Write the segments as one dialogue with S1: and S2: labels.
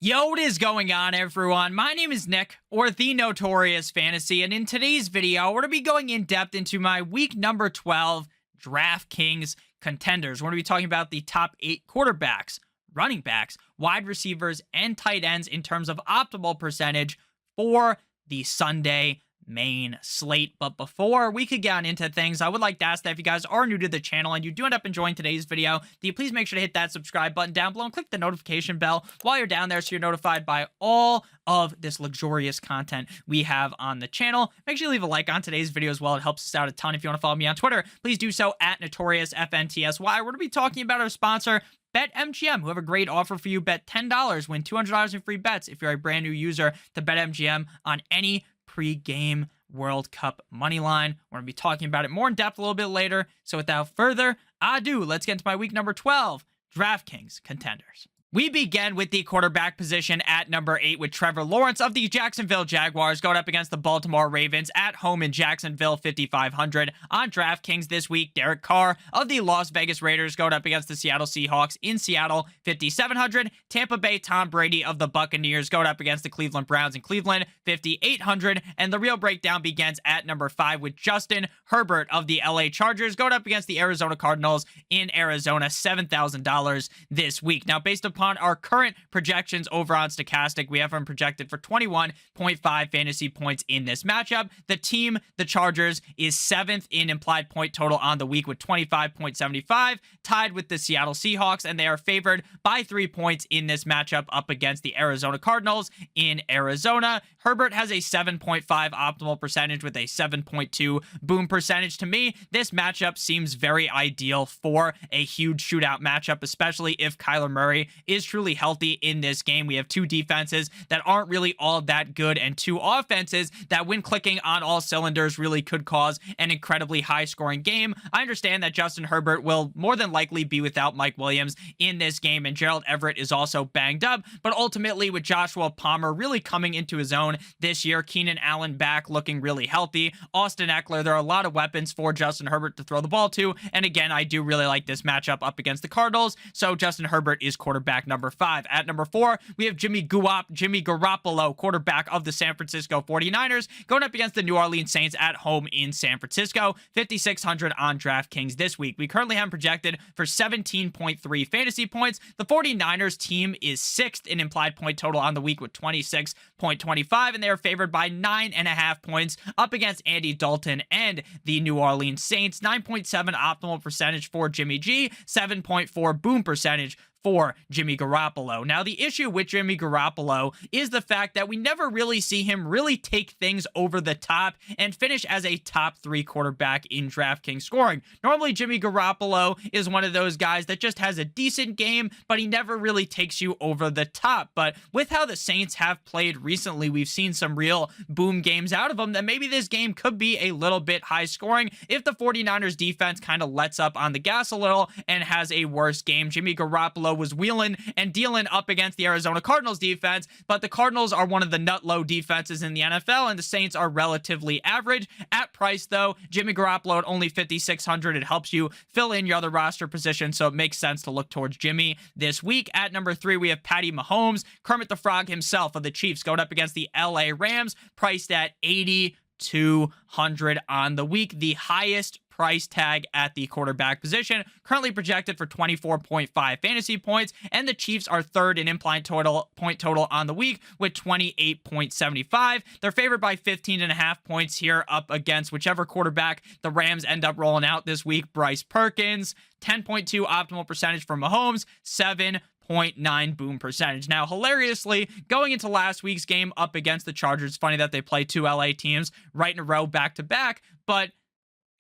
S1: Yo, what is going on, everyone? My name is Nick, or The Notorious Fantasy, and in today's video, we're going to be going in depth into my week number 12 DraftKings Contenders. We're going to be talking about the top 8 quarterbacks, running backs, wide receivers, and tight ends in terms of optimal percentage for the Sunday main slate. But before we could get into things, I would like to ask that if you guys are new to the channel and you do end up enjoying today's video, do you please make sure to hit that subscribe button down below and click the notification bell while you're down there so you're notified by all of this luxurious content we have on the channel. Make sure you leave a like on today's video as well. It helps us out a ton. If you want to follow me on Twitter, please do so at NotoriousFNTSY. We're going to be talking about our sponsor, BetMGM, who have a great offer for you. Bet $10, win $200 in free bets if you're a brand new user to BetMGM on any pre-game World Cup money line. We're going to be talking about it more in depth a little bit later. So without further ado, let's get into my week number 12, DraftKings Contenders. We begin with the quarterback position at number 8 with Trevor Lawrence of the Jacksonville Jaguars going up against the Baltimore Ravens at home in Jacksonville, 5,500. On DraftKings this week, Derek Carr of the Las Vegas Raiders going up against the Seattle Seahawks in Seattle, 5,700. Tampa Bay Tom Brady of the Buccaneers going up against the Cleveland Browns in Cleveland, 5,800. And the real breakdown begins at number 5 with Justin Herbert of the LA Chargers going up against the Arizona Cardinals in Arizona, $7,000 this week. Now, based upon our current projections over on Stokastic, we have him projected for 21.5 fantasy points in this matchup. The team, the Chargers, is 7th in implied point total on the week with 25.75, tied with the Seattle Seahawks, and they are favored by 3 points in this matchup up against the Arizona Cardinals in Arizona. Herbert has a 7.5 optimal percentage with a 7.2 boom percentage. To me, this matchup seems very ideal for a huge shootout matchup, especially if Kyler Murray is truly healthy in this game. We have two defenses that aren't really all that good and two offenses that, when clicking on all cylinders, really could cause an incredibly high-scoring game. I understand that Justin Herbert will more than likely be without Mike Williams in this game, and Gerald Everett is also banged up, but ultimately with Joshua Palmer really coming into his own this year, Keenan Allen back looking really healthy, Austin Eckler, there are a lot of weapons for Justin Herbert to throw the ball to, and again, I do really like this matchup up against the Cardinals, so Justin Herbert is quarterback number 5. At number 4, we have Jimmy Garoppolo, quarterback of the San Francisco 49ers, going up against the New Orleans Saints at home in San Francisco, 5,600 on DraftKings this week. We currently have him projected for 17.3 fantasy points. The 49ers team is 6th in implied point total on the week with 26.25, and they are favored by 9.5 points up against Andy Dalton and the New Orleans Saints. 9.7 optimal percentage for Jimmy G, 7.4 boom percentage for Jimmy Garoppolo. Now, the issue with Jimmy Garoppolo is the fact that we never really see him really take things over the top and finish as a top 3 quarterback in DraftKings scoring. Normally, Jimmy Garoppolo is one of those guys that just has a decent game, but he never really takes you over the top. But with how the Saints have played recently, we've seen some real boom games out of them, that maybe this game could be a little bit high scoring if the 49ers defense kind of lets up on the gas a little and has a worse game. Jimmy Garoppolo was wheeling and dealing up against the Arizona Cardinals defense, but the Cardinals are one of the nut low defenses in the NFL, and the Saints are relatively average. At price, though, Jimmy Garoppolo at only 5,600, it helps you fill in your other roster position, so it makes sense to look towards Jimmy this week. At number 3, we have Patty Mahomes, Kermit the Frog himself of the Chiefs, going up against the LA Rams, priced at 8,200 on the week, the highest price tag at the quarterback position, currently projected for 24.5 fantasy points, and the Chiefs are 3rd in implied point total on the week with 28.75. They're favored by 15.5 points here up against whichever quarterback the Rams end up rolling out this week. Bryce Perkins, 10.2 optimal percentage for Mahomes, 7.9 boom percentage. Now, hilariously, going into last week's game up against the Chargers, funny that they play 2 LA teams right in a row back to back, but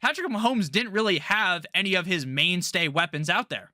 S1: Patrick Mahomes didn't really have any of his mainstay weapons out there.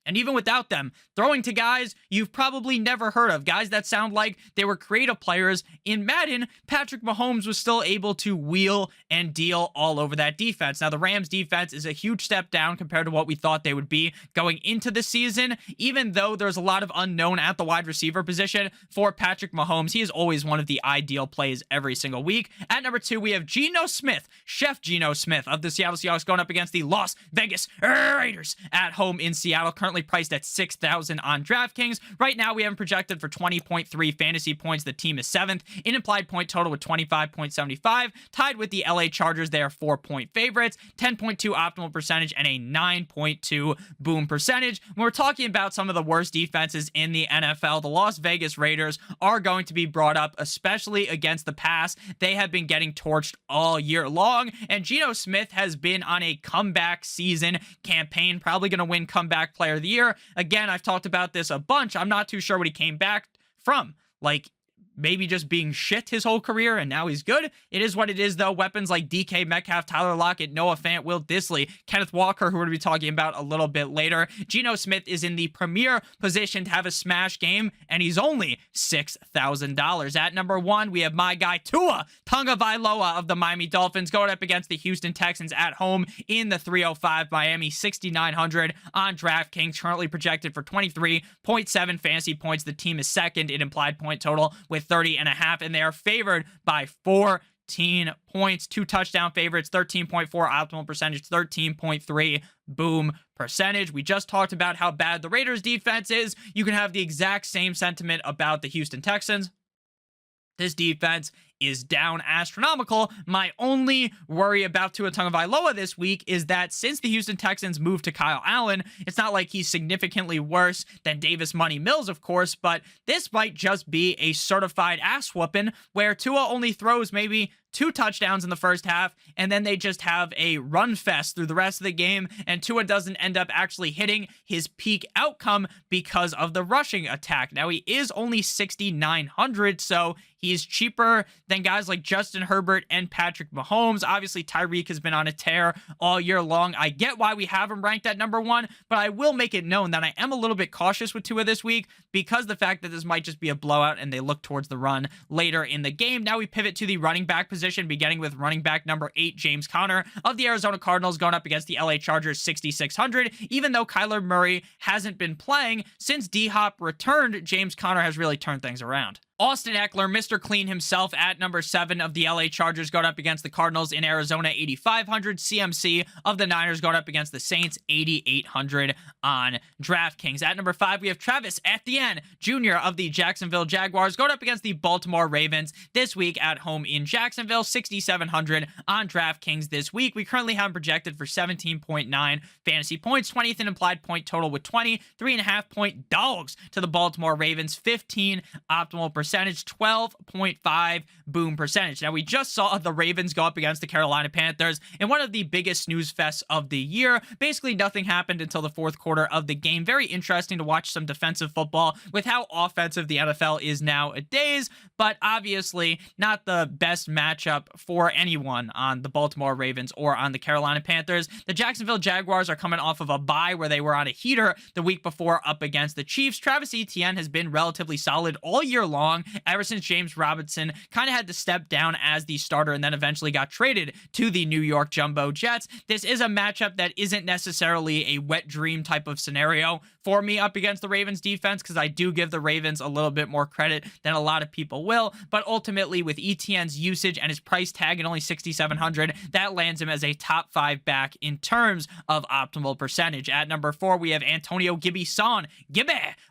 S1: And even without them, throwing to guys you've probably never heard of, guys that sound like they were creative players in Madden, Patrick Mahomes was still able to wheel and deal all over that defense. Now, the Rams defense is a huge step down compared to what we thought they would be going into the season. Even though there's a lot of unknown at the wide receiver position for Patrick Mahomes, he is always one of the ideal plays every single week. At number 2, we have Geno Smith, Chef Geno Smith of the Seattle Seahawks, going up against the Las Vegas Raiders at home in Seattle, currently currently priced at 6,000 on DraftKings. Right now, we have him projected for 20.3 fantasy points. The team is 7th in implied point total with 25.75, tied with the LA Chargers. They are 4-point favorites, 10.2 optimal percentage, and a 9.2 boom percentage. When we're talking about some of the worst defenses in the NFL, the Las Vegas Raiders are going to be brought up, especially against the pass. They have been getting torched all year long, and Geno Smith has been on a comeback season campaign, probably going to win comeback player of the year. Again, I've talked about this a bunch. I'm not too sure what he came back from. Like, maybe just being shit his whole career, and now he's good. It is what it is, though. Weapons like DK Metcalf, Tyler Lockett, Noah Fant, Will Dissly, Kenneth Walker, who we're going to be talking about a little bit later. Geno Smith is in the premier position to have a smash game, and he's only $6,000. At number 1, we have my guy Tua Tagovailoa of the Miami Dolphins going up against the Houston Texans at home in the 305 Miami, 6,900 on DraftKings, currently projected for 23.7 fantasy points. The team is 2nd in implied point total with 30.5, and they are favored by 14 points. 2 touchdown favorites, 13.4 optimal percentage, 13.3 boom percentage. We just talked about how bad the Raiders defense is. You can have the exact same sentiment about the Houston Texans. This defense is down astronomical. My only worry about Tua Tagovailoa this week is that since the Houston Texans moved to Kyle Allen, it's not like he's significantly worse than Davis Money Mills, of course, but this might just be a certified ass whooping where Tua only throws maybe 2 touchdowns in the first half, and then they just have a run fest through the rest of the game, and Tua doesn't end up actually hitting his peak outcome because of the rushing attack. Now, he is only 6,900, so he's cheaper than guys like Justin Herbert and Patrick Mahomes. Obviously, Tyreek has been on a tear all year long. I get why we have him ranked at number 1, but I will make it known that I am a little bit cautious with Tua this week because the fact that this might just be a blowout and they look towards the run later in the game. Now we pivot to the running back position, beginning with running back number 8, James Conner of the Arizona Cardinals, going up against the LA Chargers, 6,600. Even though Kyler Murray hasn't been playing, since D-Hop returned, James Conner has really turned things around. Austin Eckler, Mr. Clean himself, at number 7 of the LA Chargers, going up against the Cardinals in Arizona, 8,500. CMC of the Niners going up against the Saints, 8,800 on DraftKings. At number 5, we have Travis Etienne Jr. of the Jacksonville Jaguars going up against the Baltimore Ravens this week at home in Jacksonville, 6,700 on DraftKings this week. We currently have him projected for 17.9 fantasy points, 20th in implied point total with 20, 3.5 point dogs to the Baltimore Ravens, 15 optimal percentage, 12.5 boom percentage. Now, we just saw the Ravens go up against the Carolina Panthers in one of the biggest snooze fests of the year. Basically, nothing happened until the 4th quarter of the game. Very interesting to watch some defensive football with how offensive the NFL is nowadays, but obviously not the best matchup for anyone on the Baltimore Ravens or on the Carolina Panthers. The Jacksonville Jaguars are coming off of a bye where they were on a heater the week before up against the Chiefs. Travis Etienne has been relatively solid all year long, ever since James Robinson kind of had to step down as the starter and then eventually got traded to the New York Jumbo Jets. This is a matchup that isn't necessarily a wet dream type of scenario for me up against the Ravens defense, because I do give the Ravens a little bit more credit than a lot of people will, but ultimately with Etienne's usage and his price tag at only 6,700, that lands him as a top 5 back in terms of optimal percentage. At number 4, we have Antonio Gibby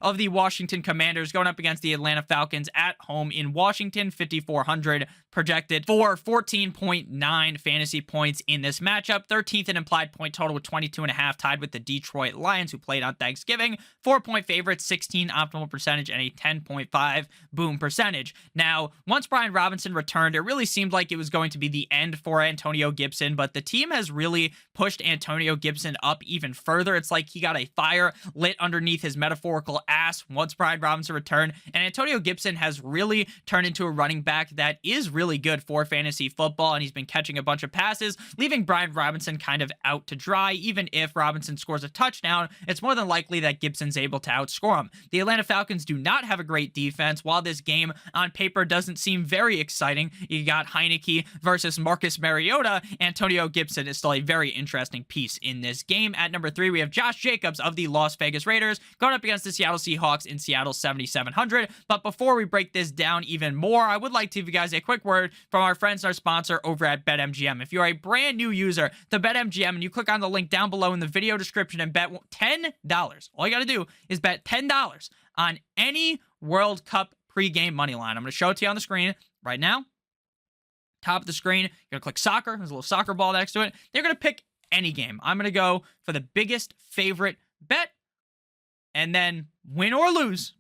S1: of the Washington Commanders going up against the Atlanta Falcons at home in Washington, 5,400 projected for 14.9 fantasy points in this matchup, 13th in implied point total with 22.5, tied with the Detroit Lions, who played on Thanksgiving. 4-point favorites, 16 optimal percentage, and a 10.5 boom percentage. Now, once Brian Robinson returned, it really seemed like it was going to be the end for Antonio Gibson, but the team has really pushed Antonio Gibson up even further. It's like he got a fire lit underneath his metaphorical ass once Brian Robinson returned, and Antonio Gibson has really turned into a running back that is really good for fantasy football, and he's been catching a bunch of passes, leaving Brian Robinson kind of out to dry. Even if Robinson scores a touchdown, it's more than likely that Gibson's able to outscore him. The Atlanta Falcons do not have a great defense. While this game on paper doesn't seem very exciting, you got Heineke versus Marcus Mariota, Antonio Gibson is still a very interesting piece in this game. At number 3, we have Josh Jacobs of the Las Vegas Raiders going up against the Seattle Seahawks in Seattle, 7,700. But before we break this down even more, I would like to give you guys a quick word from our friends and our sponsor over at BetMGM. If you're a brand new user to BetMGM and you click on the link down below in the video description and bet $10, all you got to do is bet $10 on any World Cup pregame money line. I'm going to show it to you on the screen right now. Top of the screen, you're going to click soccer. There's a little soccer ball next to it. They're going to pick any game. I'm going to go for the biggest favorite bet, and then win or lose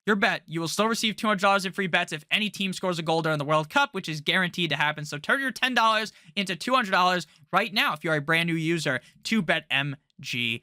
S1: your bet, you will still receive $200 in free bets if any team scores a goal during the World Cup, which is guaranteed to happen. So turn your $10 into $200 right now if you're a brand new user to BetMGM.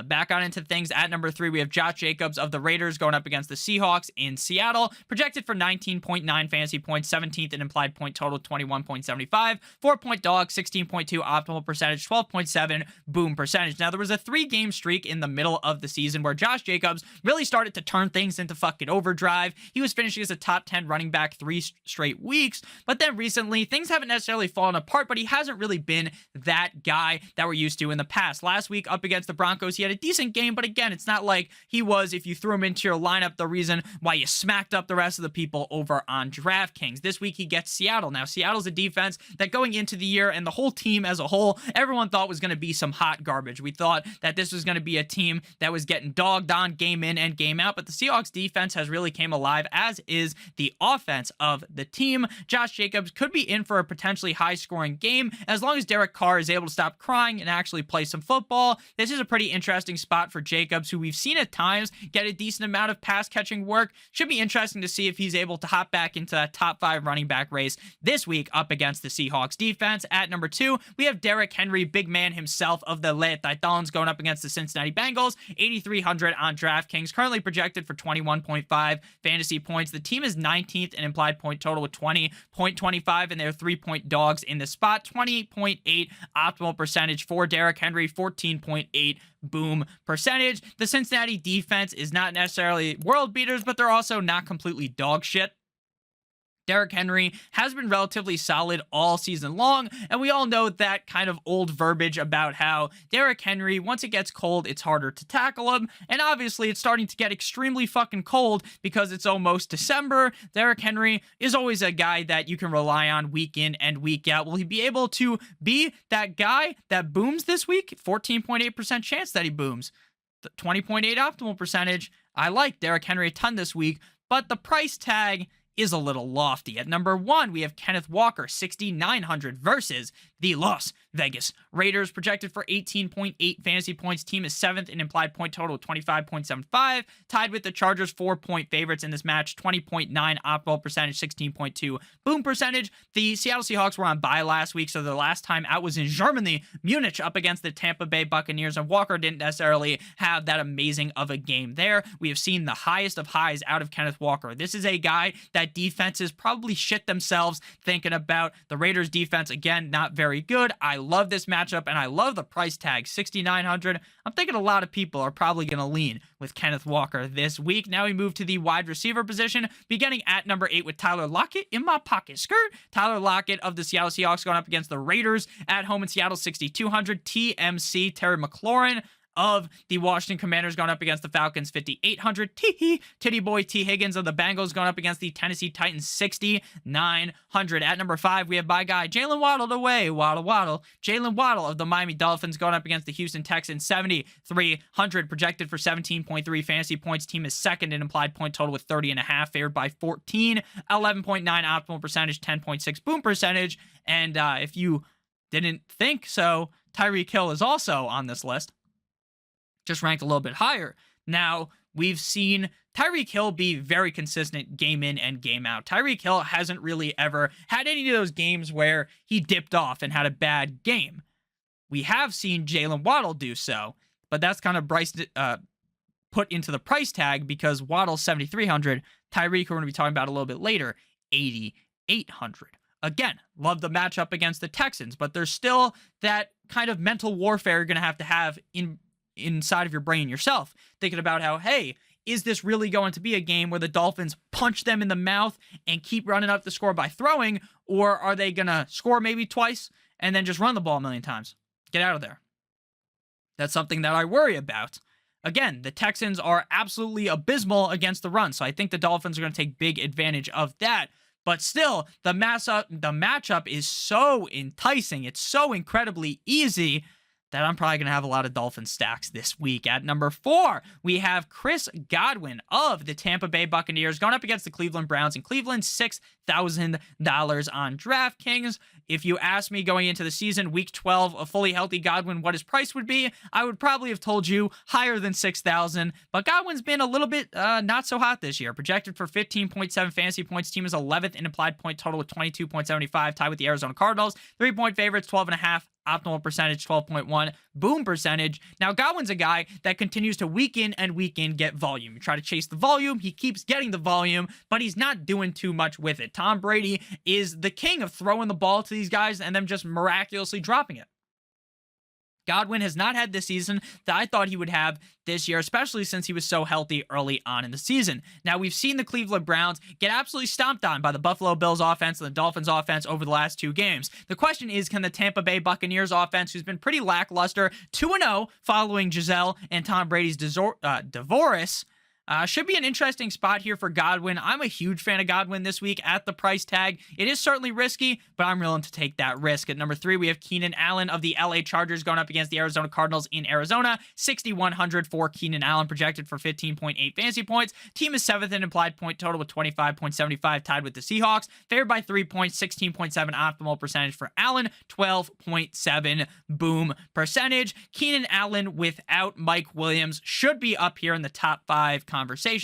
S1: Back on into things. At number 3, we have Josh Jacobs of the Raiders going up against the Seahawks in Seattle. Projected for 19.9 fantasy points, 17th in implied point total, 21.75. 4-point dog, 16.2 optimal percentage, 12.7 boom percentage. Now, there was a 3-game streak in the middle of the season where Josh Jacobs really started to turn things into fucking overdrive. He was finishing as a top 10 running back 3 straight weeks, but then recently, things haven't necessarily fallen apart, but he hasn't really been that guy that we're used to in the past. Last week, up against the Broncos, he had a decent game, but again, it's not like he was, if you threw him into your lineup, the reason why you smacked up the rest of the people over on DraftKings. This week, he gets Seattle. Now, Seattle's a defense that going into the year and the whole team as a whole, everyone thought was going to be some hot garbage. We thought that this was going to be a team that was getting dogged on game in and game out, but the Seahawks defense has really came alive, as is the offense of the team. Josh Jacobs could be in for a potentially high-scoring game as long as Derek Carr is able to stop crying and actually play some football. This is a pretty interesting spot for Jacobs, who we've seen at times get a decent amount of pass catching work. Should be interesting to see if he's able to hop back into that top 5 running back race this week up against the Seahawks defense. At number 2, we have Derrick Henry, big man himself of the Le Titans, going up against the Cincinnati Bengals. 8,300 on DraftKings, currently projected for 21.5 fantasy points. The team is 19th in implied point total with 20.25, and they're 3-point dogs in the spot. 20.8 optimal percentage for Derrick Henry, 14.8 boom percentage. The Cincinnati defense is not necessarily world beaters, but they're also not completely dog shit. Derrick Henry has been relatively solid all season long, and we all know that kind of old verbiage about how Derrick Henry, once it gets cold, it's harder to tackle him, and obviously it's starting to get extremely fucking cold because it's almost December. Derrick Henry is always a guy that you can rely on week in and week out. Will he be able to be that guy that booms this week? 14.8% chance that he booms. 20.8 optimal percentage. I like Derrick Henry a ton this week, but the price tag is a little lofty. At number 1, we have Kenneth Walker, 6,900 versus the Las Vegas Raiders, projected for 18.8 fantasy points. Team is 7th in implied point total, 25.75. Tied with the Chargers, 4-point favorites in this match, 20.9 optimal percentage, 16.2 boom percentage. The Seattle Seahawks were on bye last week, so their last time out was in Germany, Munich, up against the Tampa Bay Buccaneers, and Walker didn't necessarily have that amazing of a game there. We have seen the highest of highs out of Kenneth Walker. This is a guy that defenses probably shit themselves thinking about. The Raiders defense, again, not very good. I love this matchup, and I love the price tag, 6,900. I'm thinking a lot of people are probably going to lean with Kenneth Walker this week. Now we move to the wide receiver position, beginning at number 8 with Tyler Lockett in my pocket. Skirt. Tyler Lockett of the Seattle Seahawks going up against the Raiders at home in Seattle, 6,200. TMC, Terry McLaurin of the Washington Commanders going up against the Falcons, 5,800. Titty boy T. Higgins of the Bengals going up against the Tennessee Titans, 6,900. At number 5, we have my guy, Jalen Waddle away. Waddle. Jalen Waddle of the Miami Dolphins going up against the Houston Texans, 7,300, projected for 17.3 fantasy points. Team is 2nd in implied point total with 30.5, favored by 14. 11.9 optimal percentage, 10.6 boom percentage. And if you didn't think so, Tyreek Hill is also on this list, just ranked a little bit higher. Now, we've seen Tyreek Hill be very consistent game in and game out. Tyreek Hill hasn't really ever had any of those games where he dipped off and had a bad game. We have seen Jalen Waddle do so, but that's kind of put into the price tag because Waddle's 7,300. Tyreek, we're going to be talking about a little bit later, 8,800. Again, love the matchup against the Texans, but there's still that kind of mental warfare you're going to have inside of your brain yourself, thinking about how, hey, is this really going to be a game where the Dolphins punch them in the mouth and keep running up the score by throwing, or are they going to score maybe twice and then just run the ball a million times? Get out of there. That's something that I worry about. Again, the Texans are absolutely abysmal against the run, so I think the Dolphins are going to take big advantage of that. But still, the matchup is so enticing. It's so incredibly easy that I'm probably going to have a lot of Dolphin stacks this week. At number 4, we have Chris Godwin of the Tampa Bay Buccaneers going up against the Cleveland Browns in Cleveland, $6,000 on DraftKings. If you asked me going into the season, week 12, a fully healthy Godwin, what his price would be, I would probably have told you higher than $6,000. But Godwin's been a little bit not so hot this year. Projected for 15.7 fantasy points. Team is 11th in implied point total with 22.75, tied with the Arizona Cardinals. 3-point favorites, 12.5. Optimal percentage, 12.1. Boom percentage. Now, Godwin's a guy that continues to week in and week in get volume. You try to chase the volume. He keeps getting the volume, but he's not doing too much with it. Tom Brady is the king of throwing the ball to these guys and them just miraculously dropping it. Godwin has not had this season that I thought he would have this year, especially since he was so healthy early on in the season. Now, we've seen the Cleveland Browns get absolutely stomped on by the Buffalo Bills offense and the Dolphins offense over the last 2 games. The question is, can the Tampa Bay Buccaneers offense, who's been pretty lackluster, 2-0 following Giselle and Tom Brady's divorce, should be an interesting spot here for Godwin. I'm a huge fan of Godwin this week at the price tag. It is certainly risky, but I'm willing to take that risk. At number 3, we have Keenan Allen of the LA Chargers going up against the Arizona Cardinals in Arizona. 6,100 for Keenan Allen, projected for 15.8 fantasy points. Team is 7th in implied point total with 25.75, tied with the Seahawks. Favored by 3 points, 16.7 optimal percentage for Allen, 12.7 boom percentage. Keenan Allen without Mike Williams should be up here in the top 5 conversation.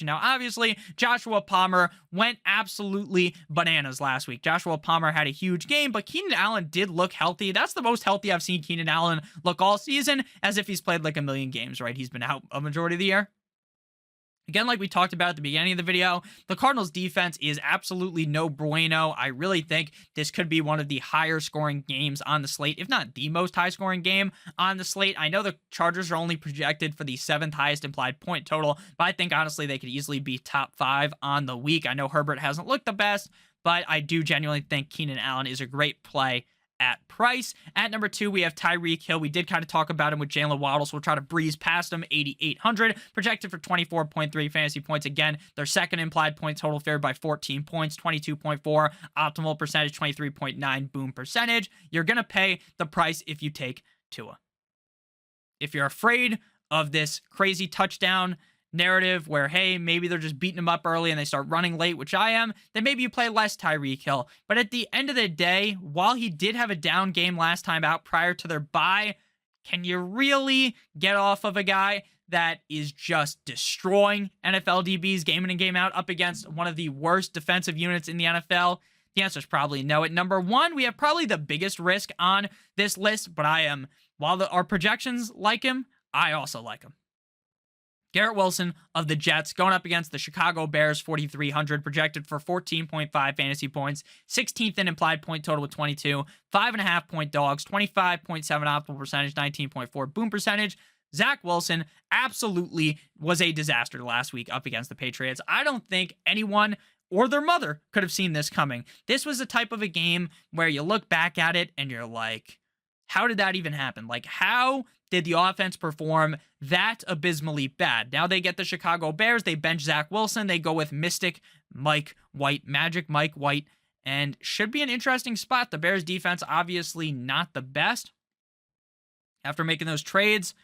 S1: Now, obviously, Joshua Palmer went absolutely bananas last week. Joshua Palmer had a huge game, but Keenan Allen did look healthy. That's the most healthy I've seen Keenan Allen look all season, as if he's played like a million games, right? He's been out a majority of the year. Again, like we talked about at the beginning of the video, the Cardinals defense is absolutely no bueno. I really think this could be one of the higher scoring games on the slate, if not the most high scoring game on the slate. I know the Chargers are only projected for the 7th highest implied point total, but I think honestly they could easily be top 5 on the week. I know Herbert hasn't looked the best, but I do genuinely think Keenan Allen is a great play at price. At number 2, we have Tyreek Hill. We did kind of talk about him with Jalen Waddle, so we'll try to breeze past him. 8,800, projected for 24.3 fantasy points. Again, their 2nd implied point total, favored by 14 points, 22.4 optimal percentage, 23.9 boom percentage. You're going to pay the price if you take Tua. If you're afraid of this crazy touchdown narrative where, hey, maybe they're just beating him up early and they start running late, which I am, then maybe you play less Tyreek Hill. But at the end of the day, while he did have a down game last time out prior to their bye, can you really get off of a guy that is just destroying NFL DBs game in and game out up against one of the worst defensive units in the NFL? The answer is probably no. At number 1, we have probably the biggest risk on this list, but while our projections like him, I also like him. Garrett Wilson of the Jets going up against the Chicago Bears, 4,300, projected for 14.5 fantasy points, 16th in implied point total with 22, 5.5 point dogs, 25.7 optimal percentage, 19.4 boom percentage. Zach Wilson absolutely was a disaster last week up against the Patriots. I don't think anyone or their mother could have seen this coming. This was a type of a game where you look back at it and you're like, how did that even happen? Like, how did the offense perform that abysmally bad? Now they get the Chicago Bears. They bench Zach Wilson. They go with Magic Mike White, and should be an interesting spot. The Bears defense, obviously not the best. After making those trades,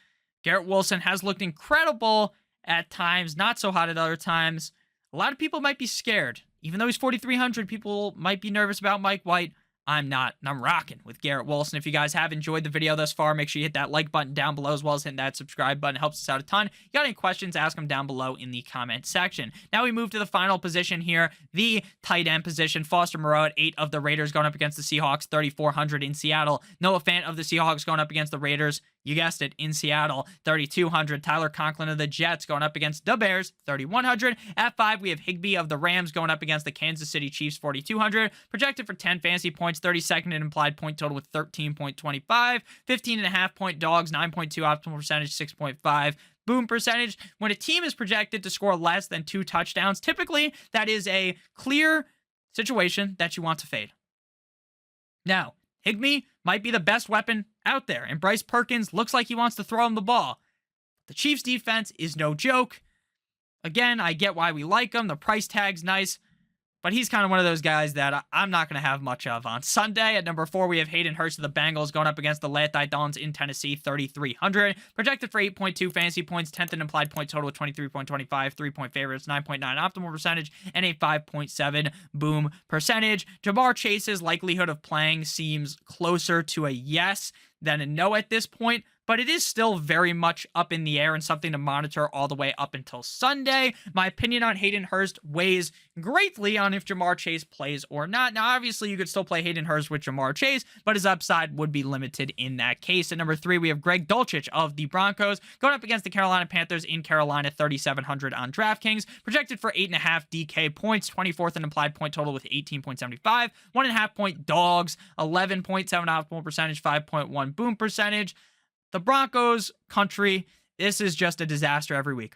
S1: Garrett Wilson has looked incredible at times, not so hot at other times. A lot of people might be scared. Even though he's 4,300, people might be nervous about Mike White. I'm not, and I'm rocking with Garrett Wilson. If you guys have enjoyed the video thus far, make sure you hit that like button down below, as well as hitting that subscribe button. It helps us out a ton. If you got any questions, ask them down below in the comment section. Now we move to the final position here, the tight end position. Foster Moreau at 8 of the Raiders going up against the Seahawks, 3,400 in Seattle. Noah Fant of the Seahawks going up against the Raiders. You guessed it, in Seattle, 3,200. Tyler Conklin of the Jets going up against the Bears, 3,100. At 5, we have Higbee of the Rams going up against the Kansas City Chiefs, 4,200. Projected for 10 fantasy points, 32nd in implied point total with 13.25. 15.5 point dogs, 9.2 optimal percentage, 6.5 boom percentage. When a team is projected to score less than 2 touchdowns, typically that is a clear situation that you want to fade. Now, Higbee might be the best weapon out there, and Bryce Perkins looks like he wants to throw him the ball. The Chiefs defense is no joke. Again, I get why we like him. The price tag's nice. But he's kind of one of those guys that I'm not going to have much of. On Sunday, at number 4, we have Hayden Hurst of the Bengals going up against the Lehigh Dons in Tennessee, 3,300. Projected for 8.2 fantasy points, 10th in implied point total, 23.25, 3-point favorites, 9.9 optimal percentage, and a 5.7 boom percentage. Jamar Chase's likelihood of playing seems closer to a yes than a no at this point, but it is still very much up in the air and something to monitor all the way up until Sunday. My opinion on Hayden Hurst weighs greatly on if Jamar Chase plays or not. Now, obviously, you could still play Hayden Hurst with Jamar Chase, but his upside would be limited in that case. At number 3, we have Greg Dulcich of the Broncos going up against the Carolina Panthers in Carolina, 3,700 on DraftKings. Projected for 8.5 DK points, 24th in implied point total with 18.75, 1.5 point dogs, 11.7 optimal percentage, 5.1 boom percentage. The Broncos country, this is just a disaster every week.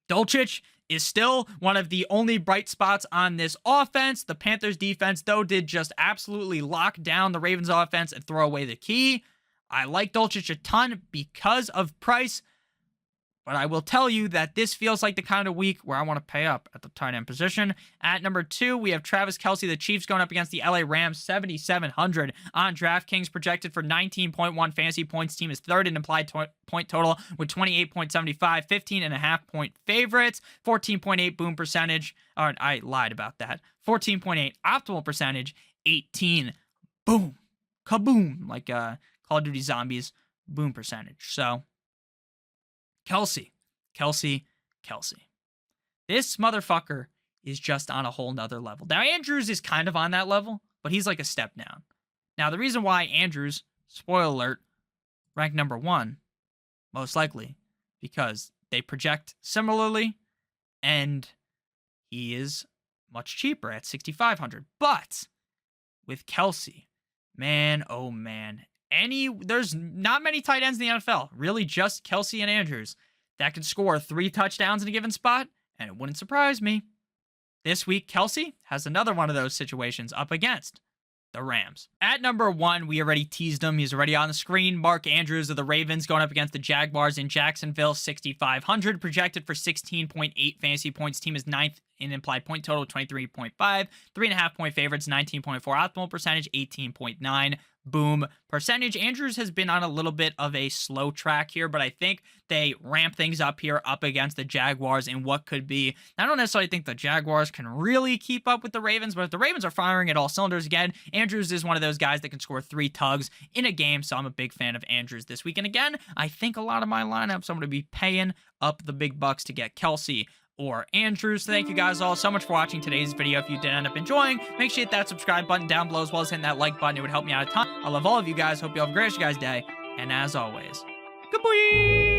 S1: Dulcich is still one of the only bright spots on this offense. The Panthers defense, though, did just absolutely lock down the Ravens offense and throw away the key. I like Dulcich a ton because of price, but I will tell you that this feels like the kind of week where I want to pay up at the tight end position. At number 2, we have Travis Kelce, the Chiefs, going up against the LA Rams, 7,700 on DraftKings, projected for 19.1 fantasy points. Team is 3rd in implied point total with 28.75, 15.5 point favorites, 14.8 boom percentage. Or I lied about that. 14.8 optimal percentage, 18 boom, kaboom, like Call of Duty Zombies boom percentage. So Kelce. This motherfucker is just on a whole nother level. Now, Andrews is kind of on that level, but he's like a step down. Now, the reason why Andrews, spoiler alert, ranked number 1, most likely, because they project similarly, and he is much cheaper at 6,500. But with Kelce, man, oh man, there's not many tight ends in the NFL, really just Kelce and Andrews, that could score 3 touchdowns in a given spot, and it wouldn't surprise me. This week, Kelce has another one of those situations up against the Rams. At number 1, we already teased him. He's already on the screen. Mark Andrews of the Ravens going up against the Jaguars in Jacksonville, 6,500, projected for 16.8 fantasy points. Team is 9th in implied point total, 23.5, 3.5 point favorites, 19.4 optimal percentage, 18.9 boom percentage. Andrews has been on a little bit of a slow track here, but I think they ramp things up here up against the Jaguars in what could be. I don't necessarily think the Jaguars can really keep up with the Ravens, but if the Ravens are firing at all cylinders again, Andrews is one of those guys that can score 3 tugs in a game, so I'm a big fan of Andrews this week. And again, I think a lot of my lineups, I'm going to be paying up the big bucks to get Kelce or Andrews. Thank you guys all so much for watching today's video. If you did end up enjoying, make sure you hit that subscribe button down below as well as hitting that like button. It would help me out a ton. I love all of you guys. Hope you have a great guys' day. And as always, goodbye.